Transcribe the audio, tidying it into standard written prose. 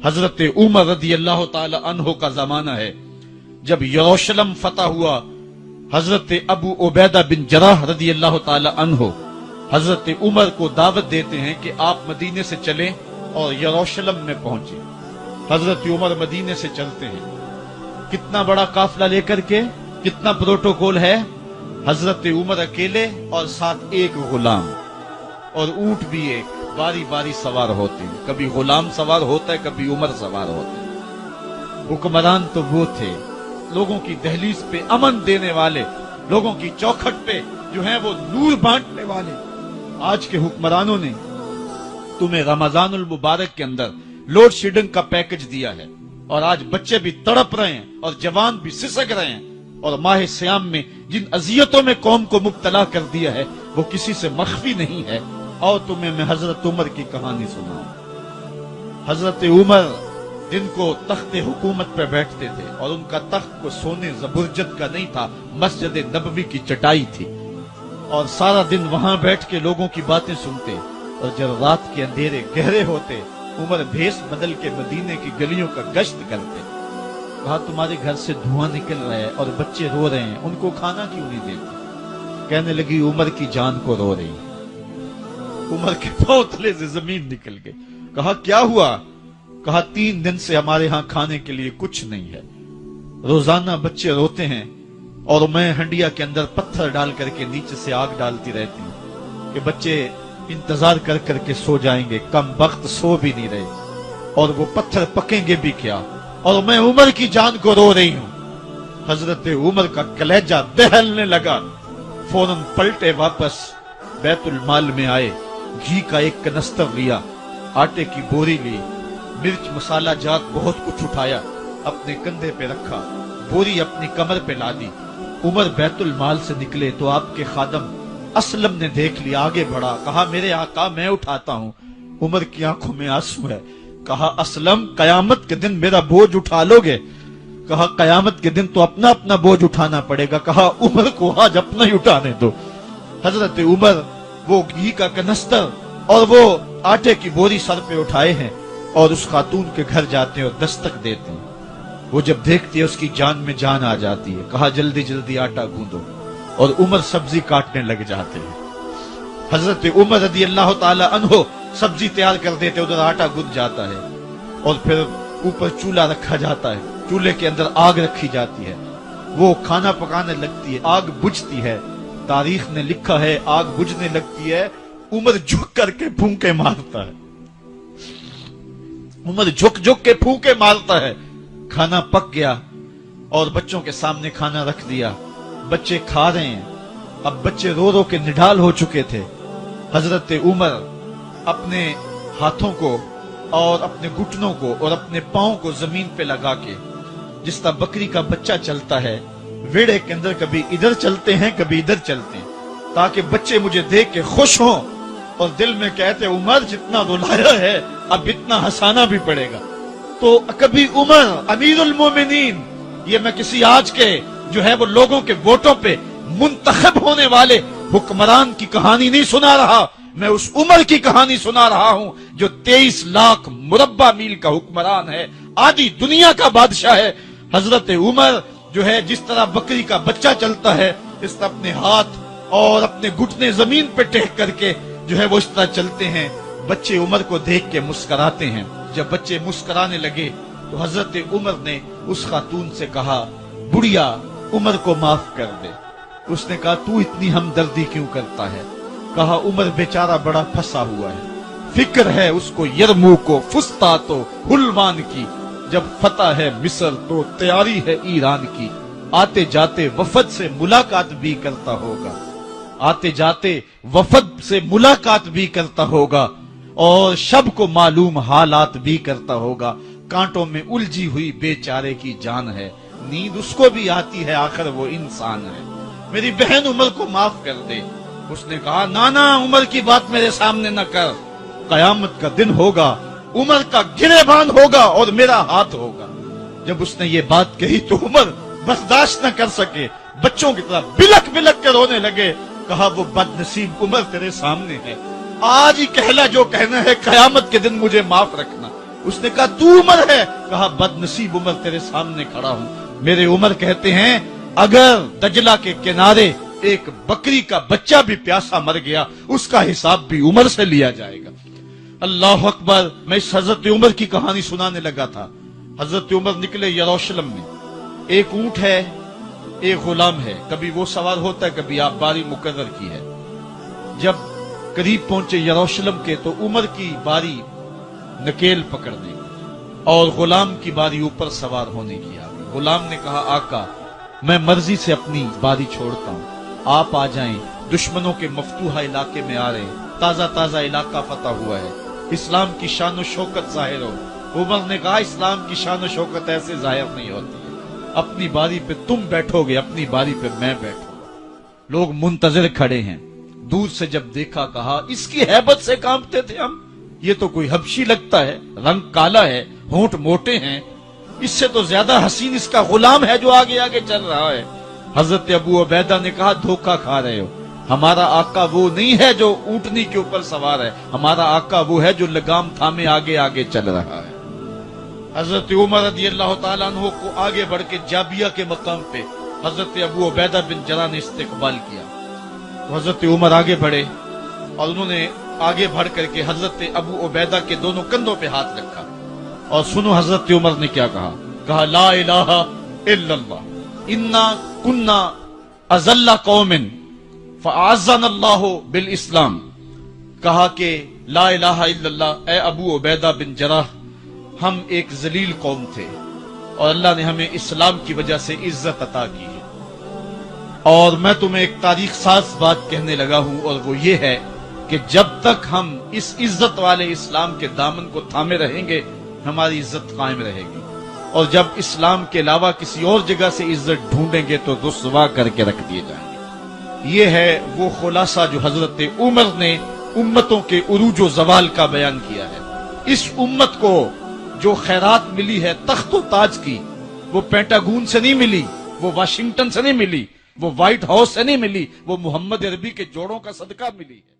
حضرت عمر رضی اللہ تعالی عنہ کا زمانہ ہے، جب یروشلم فتح ہوا، حضرت ابو عبیدہ بن جراح رضی اللہ تعالی عنہ حضرت عمر کو دعوت دیتے ہیں کہ آپ مدینے سے چلیں اور یروشلم میں پہنچیں۔ حضرت عمر مدینے سے چلتے ہیں، کتنا بڑا قافلہ لے کر کے، کتنا پروٹوکول ہے، حضرت عمر اکیلے اور ساتھ ایک غلام، اور اونٹ بھی ایک، باری باری سوار ہوتے ہیں، کبھی غلام سوار ہوتا ہے، کبھی عمر سوار ہوتا ہے۔ حکمران تو وہ تھے، لوگوں کی دہلیز پہ امن دینے والے، لوگوں کی چوکھٹ پہ جو ہیں وہ نور بانٹنے والے۔ آج کے حکمرانوں نے تمہیں رمضان المبارک کے اندر لوڈ شیڈنگ کا پیکج دیا ہے، اور آج بچے بھی تڑپ رہے ہیں اور جوان بھی سسک رہے ہیں، اور ماہ سیام میں جن اذیتوں میں قوم کو مبتلا کر دیا ہے وہ کسی سے مخفی نہیں ہے۔ اور تمہیں میں حضرت عمر کی کہانی سناؤں۔ حضرت عمر جن کو تخت حکومت پہ بیٹھتے تھے، اور ان کا تخت کو سونے زبرجد کا نہیں تھا، مسجد نبوی کی چٹائی تھی، اور سارا دن وہاں بیٹھ کے لوگوں کی باتیں سنتے، اور جب رات کے اندھیرے گہرے ہوتے عمر بھیس بدل کے مدینے کی گلیوں کا گشت کرتے۔ کہا تمہارے گھر سے دھواں نکل رہا ہے اور بچے رو رہے ہیں، ان کو کھانا کیوں نہیں دیتے؟ کہنے لگی عمر کی جان کو رو رہی۔ عمر کے پاؤں تلے سے زمین نکل گئی۔ کہا کیا ہوا؟ کہا 3 دن سے ہمارے ہاں کھانے کے لیے کچھ نہیں ہے، روزانہ بچے روتے ہیں، اور میں ہنڈیا کے اندر پتھر ڈال کر کے نیچے سے آگ ڈالتی رہتی ہوں کہ بچے انتظار کر کر کے سو جائیں گے، کم وقت سو بھی نہیں رہے، اور وہ پتھر پکیں گے بھی کیا، اور میں عمر کی جان کو رو رہی ہوں۔ حضرت عمر کا کلیجہ دہلنے لگا، فوراً پلٹے، واپس بیت المال میں آئے، گھی کا ایک کنستر لیا، آٹے کی بوری لی، مرچ مسالہ جات بہت کچھ اٹھایا، اپنے کندھے پہ رکھا، بوری اپنی کمر پہ لا دی۔ عمر بیت المال سے نکلے تو آپ کے خادم اسلم نے دیکھ لیا، آگے بڑھا، کہا میرے آقا میں اٹھاتا ہوں۔ عمر کی آنکھوں میں آنسو ہے۔ کہا اسلم قیامت کے دن میرا بوجھ اٹھا لو گے؟ کہا قیامت کے دن تو اپنا اپنا بوجھ اٹھانا پڑے گا۔ کہا عمر کو آج اپنا ہی اٹھانے دو۔ حضرت عمر وہ گھی کا کنستر اور وہ آٹے کی بوری سر پہ اٹھائے ہیں، اور اس خاتون کے گھر جاتے ہیں اور دستک دیتے ہیں۔ وہ جب دیکھتی ہے اس کی جان میں جان آ جاتی ہے۔ کہا جلدی جلدی آٹا گوندو، اور عمر سبزی کاٹنے لگ جاتے ہیں۔ حضرت عمر رضی اللہ تعالی عنہ سبزی تیار کر دیتے، ادھر آٹا گند جاتا ہے، اور پھر اوپر چولہا رکھا جاتا ہے، چولہے کے اندر آگ رکھی جاتی ہے، وہ کھانا پکانے لگتی ہے، آگ بجھتی ہے۔ تاریخ نے لکھا ہے آگ بجھنے لگتی ہے، عمر جھک کر کے پھونکے مارتا ہے، عمر جھک جھک کے پھونکے مارتا ہے۔ کھانا پک گیا اور بچوں کے سامنے کھانا رکھ دیا، بچے کھا رہے ہیں۔ اب بچے رو رو کے نڈال ہو چکے تھے۔ حضرت عمر اپنے ہاتھوں کو اور اپنے گھٹنوں کو اور اپنے پاؤں کو زمین پہ لگا کے، جس طرح بکری کا بچہ چلتا ہے، ویڑے کے اندر کبھی ادھر چلتے ہیں کبھی ادھر چلتے ہیں، تاکہ بچے مجھے دیکھ کے خوش ہوں اور دل میں کہتے عمر جتنا رلایا ہے اب اتنا ہنسانا بھی پڑے گا۔ تو کبھی عمر امیر المومنین، یہ میں کسی آج کے جو ہے وہ لوگوں کے ووٹوں پہ منتخب ہونے والے حکمران کی کہانی نہیں سنا رہا، میں اس عمر کی کہانی سنا رہا ہوں جو 23 لاکھ مربع میل کا حکمران ہے، آدھی دنیا کا بادشاہ ہے۔ حضرت عمر جو ہے جس طرح بکری کا بچہ چلتا ہے، اس طرح اپنے ہاتھ اور اپنے گھٹنے زمین پہ ٹیک کر کے جو ہے وہ اس طرح چلتے ہیں۔ بچے عمر کو دیکھ کے مسکراتے ہیں۔ جب بچے مسکرانے لگے تو حضرت عمر نے اس خاتون سے کہا بڑھیا عمر کو معاف کر دے۔ اس نے کہا تو اتنی ہمدردی کیوں کرتا ہے؟ کہا عمر بیچارہ بڑا پھنسا ہوا ہے، فکر ہے اس کو یرموک و فسطاط و حلوان کی، جب فتح ہے مصر تو تیاری ہے ایران کی، آتے جاتے وفد سے ملاقات بھی کرتا ہوگا، آتے جاتے وفد سے ملاقات بھی کرتا ہوگا، اور شب کو معلوم حالات بھی کرتا ہوگا، کانٹوں میں الجھی ہوئی بیچارے کی جان ہے، نیند اس کو بھی آتی ہے، آخر وہ انسان ہے، میری بہن عمر کو معاف کر دے۔ اس نے کہا نانا عمر کی بات میرے سامنے نہ کر، قیامت کا دن ہوگا، عمر کا گریبان ہوگا اور میرا ہاتھ ہوگا۔ جب اس نے یہ بات کہی تو عمر برداشت نہ کر سکے، بچوں کی طرح بلک بلک کے رونے لگے۔ کہا وہ بد نصیب عمر تیرے سامنے ہے، آج ہی کہلا جو کہنا ہے، قیامت کے دن مجھے معاف رکھنا۔ اس نے کہا تو عمر ہے؟ کہا بدنصیب عمر تیرے سامنے کھڑا ہوں۔ میرے عمر کہتے ہیں اگر دجلہ کے کنارے ایک بکری کا بچہ بھی پیاسا مر گیا اس کا حساب بھی عمر سے لیا جائے گا۔ اللہ اکبر۔ میں اس حضرت عمر کی کہانی سنانے لگا تھا۔ حضرت عمر نکلے یروشلم میں، ایک اونٹ ہے، ایک غلام ہے، کبھی وہ سوار ہوتا ہے، کبھی آپ باری مقرر کی ہے۔ جب قریب پہنچے یروشلم کے تو عمر کی باری نکیل پکڑنے اور غلام کی باری اوپر سوار ہونے کی آ گئی۔ غلام نے کہا آقا میں مرضی سے اپنی باری چھوڑتا ہوں، آپ آ جائیں، دشمنوں کے مفتوحہ علاقے میں آ رہے ہیں، تازہ تازہ علاقہ فتح ہوا ہے، اسلام کی شان و شوکت ظاہر ہو۔ عمر نے کہا اسلام کی شان و شوکت ایسے ظاہر نہیں ہوتی ہے، اپنی باری پہ تم بیٹھو گے، اپنی باری پہ میں بیٹھوں گا۔ لوگ منتظر کھڑے ہیں۔ دور سے جب دیکھا کہا اس کی ہیبت سے کانپتے تھے ہم، یہ تو کوئی حبشی لگتا ہے، رنگ کالا ہے، ہونٹ موٹے ہیں، اس سے تو زیادہ حسین اس کا غلام ہے جو آگے آگے چل رہا ہے۔ حضرت ابو عبیدہ نے کہا دھوکہ کھا رہے ہو، ہمارا آقا وہ نہیں ہے جو اونٹنی کے اوپر سوار ہے، ہمارا آقا وہ ہے جو لگام تھامے آگے آگے چل رہا ہے۔ حضرت عمر رضی اللہ تعالیٰ عنہ کو آگے بڑھ کے جابیہ کے مقام پہ حضرت ابو عبیدہ بن جراح نے استقبال کیا۔ تو حضرت عمر آگے بڑھے اور انہوں نے آگے بڑھ کر کے حضرت ابو عبیدہ کے دونوں کندھوں پہ ہاتھ رکھا، اور سنو حضرت عمر نے کیا کہا۔ کہا لا الہ الا اللہ انا کنا اذل قوم فاعزنا اللہ بالاسلام۔ کہا کہ لا الہ الا اللہ، اے ابو عبیدہ بن جراح، ہم ایک ذلیل قوم تھے اور اللہ نے ہمیں اسلام کی وجہ سے عزت عطا کی ہے، اور میں تمہیں ایک تاریخ ساز بات کہنے لگا ہوں، اور وہ یہ ہے کہ جب تک ہم اس عزت والے اسلام کے دامن کو تھامے رہیں گے ہماری عزت قائم رہے گی، اور جب اسلام کے علاوہ کسی اور جگہ سے عزت ڈھونڈیں گے تو رسوا کر کے رکھ دیے جائیں گے۔ یہ ہے وہ خلاصہ جو حضرت عمر نے امتوں کے عروج و زوال کا بیان کیا ہے۔ اس امت کو جو خیرات ملی ہے تخت و تاج کی، وہ پینٹاگون سے نہیں ملی، وہ واشنگٹن سے نہیں ملی، وہ وائٹ ہاؤس سے نہیں ملی، وہ محمد عربی کے جوڑوں کا صدقہ ملی ہے۔